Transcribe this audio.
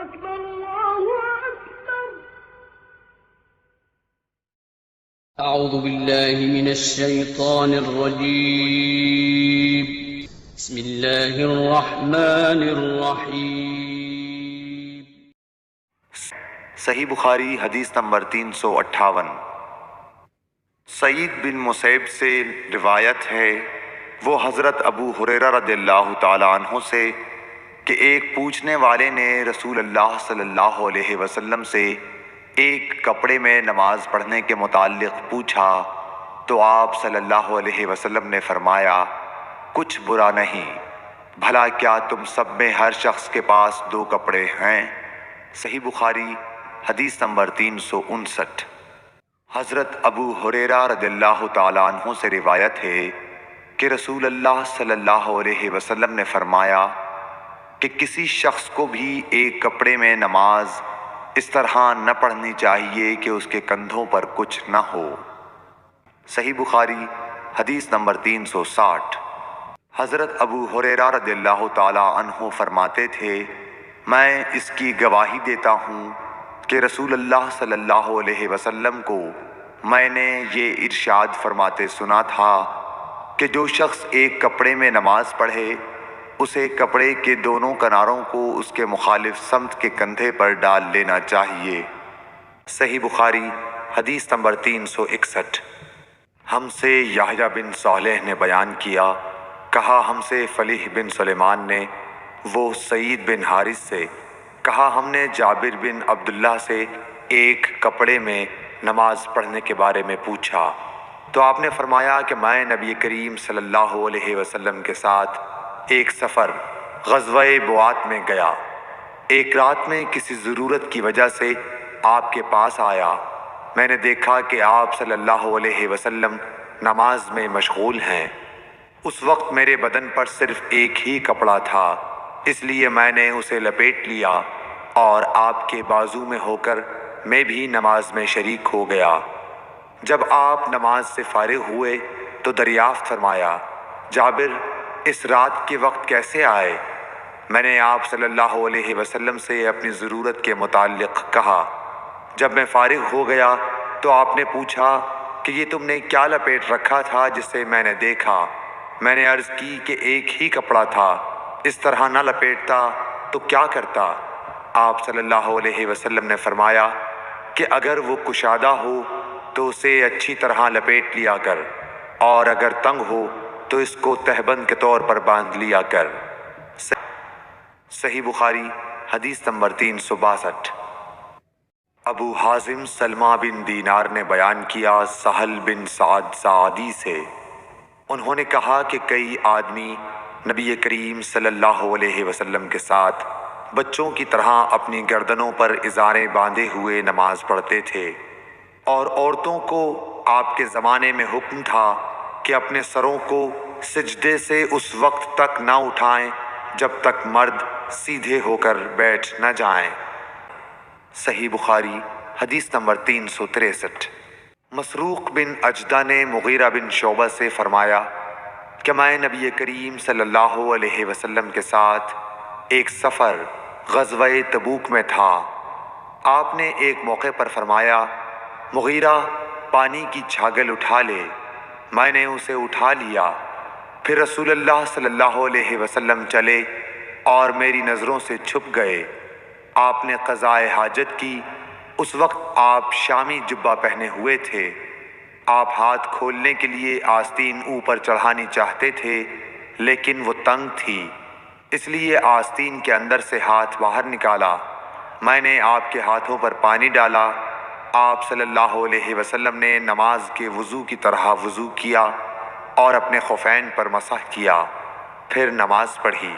أكبر الله أكبر. أعوذ بالله من الشيطان الرجيم. بسم الله الرحمن الرحيم. صحیح بخاری حدیث نمبر 358۔ سعید بن مسیب سے روایت ہے، وہ حضرت ابو ہریرہ رضی اللہ تعالیٰ عنہ سے کہ ایک پوچھنے والے نے رسول اللہ صلی اللہ علیہ وسلم سے ایک کپڑے میں نماز پڑھنے کے متعلق پوچھا تو آپ صلی اللہ علیہ وسلم نے فرمایا، کچھ برا نہیں، بھلا کیا تم سب میں ہر شخص کے پاس 2 کپڑے ہیں؟ صحیح بخاری حدیث نمبر 359۔ حضرت ابو ہریرہ رضی اللہ تعالیٰ عنہ سے روایت ہے کہ رسول اللہ صلی اللہ علیہ وسلم نے فرمایا کہ کسی شخص کو بھی ایک کپڑے میں نماز اس طرح نہ پڑھنی چاہیے کہ اس کے کندھوں پر کچھ نہ ہو۔ صحیح بخاری حدیث نمبر 360۔ حضرت ابو ہریرہ رضی اللہ تعالیٰ عنہ فرماتے تھے، میں اس کی گواہی دیتا ہوں کہ رسول اللہ صلی اللہ علیہ وسلم کو میں نے یہ ارشاد فرماتے سنا تھا کہ جو شخص ایک کپڑے میں نماز پڑھے اسے کپڑے کے دونوں کناروں کو اس کے مخالف سمت کے کندھے پر ڈال لینا چاہیے۔ صحیح بخاری حدیث نمبر 361۔ ہم سے یحییٰ بن صالح نے بیان کیا، کہا ہم سے فلیح بن سلیمان نے، وہ سعید بن حارث سے، کہا ہم نے جابر بن عبداللہ سے ایک کپڑے میں نماز پڑھنے کے بارے میں پوچھا تو آپ نے فرمایا کہ میں نبی کریم صلی اللہ علیہ وسلم کے ساتھ ایک سفر غزوہ بوات میں گیا، ایک رات میں کسی ضرورت کی وجہ سے آپ کے پاس آیا، میں نے دیکھا کہ آپ صلی اللہ علیہ وسلم نماز میں مشغول ہیں۔ اس وقت میرے بدن پر صرف ایک ہی کپڑا تھا، اس لیے میں نے اسے لپیٹ لیا اور آپ کے بازو میں ہو کر میں بھی نماز میں شریک ہو گیا۔ جب آپ نماز سے فارغ ہوئے تو دریافت فرمایا، جابر اس رات کے وقت کیسے آئے؟ میں نے آپ صلی اللہ علیہ وسلم سے اپنی ضرورت کے متعلق کہا۔ جب میں فارغ ہو گیا تو آپ نے پوچھا کہ یہ تم نے کیا لپیٹ رکھا تھا جسے میں نے دیکھا؟ میں نے عرض کی کہ ایک ہی کپڑا تھا، اس طرح نہ لپیٹتا تو کیا کرتا؟ آپ صلی اللہ علیہ وسلم نے فرمایا کہ اگر وہ کشادہ ہو تو اسے اچھی طرح لپیٹ لیا کر، اور اگر تنگ ہو تو اس کو تہبند کے طور پر باندھ لیا کر۔ صحیح بخاری حدیث نمبر 362۔ ابو حازم سلمہ بن دینار نے بیان کیا سہل بن سعد سعدی سے، انہوں نے کہا کہ کئی آدمی نبی کریم صلی اللہ علیہ وسلم کے ساتھ بچوں کی طرح اپنی گردنوں پر ازاریں باندھے ہوئے نماز پڑھتے تھے، اور عورتوں کو آپ کے زمانے میں حکم تھا کہ اپنے سروں کو سجدے سے اس وقت تک نہ اٹھائیں جب تک مرد سیدھے ہو کر بیٹھ نہ جائیں۔ صحیح بخاری حدیث نمبر 363۔ مسروق بن اجدہ نے مغیرہ بن شعبہ سے فرمایا کہ میں نبی کریم صلی اللہ علیہ وسلم کے ساتھ ایک سفر غزوہ تبوک میں تھا، آپ نے ایک موقع پر فرمایا، مغیرہ پانی کی چھاگل اٹھا لے، میں نے اسے اٹھا لیا، پھر رسول اللہ صلی اللہ علیہ وسلم چلے اور میری نظروں سے چھپ گئے، آپ نے قضائے حاجت کی، اس وقت آپ شامی جبہ پہنے ہوئے تھے، آپ ہاتھ کھولنے کے لیے آستین اوپر چڑھانی چاہتے تھے لیکن وہ تنگ تھی، اس لیے آستین کے اندر سے ہاتھ باہر نکالا، میں نے آپ کے ہاتھوں پر پانی ڈالا، آپ صلی اللہ علیہ وسلم نے نماز کے وضو کی طرح وضو کیا اور اپنے خفین پر مسح کیا، پھر نماز پڑھی۔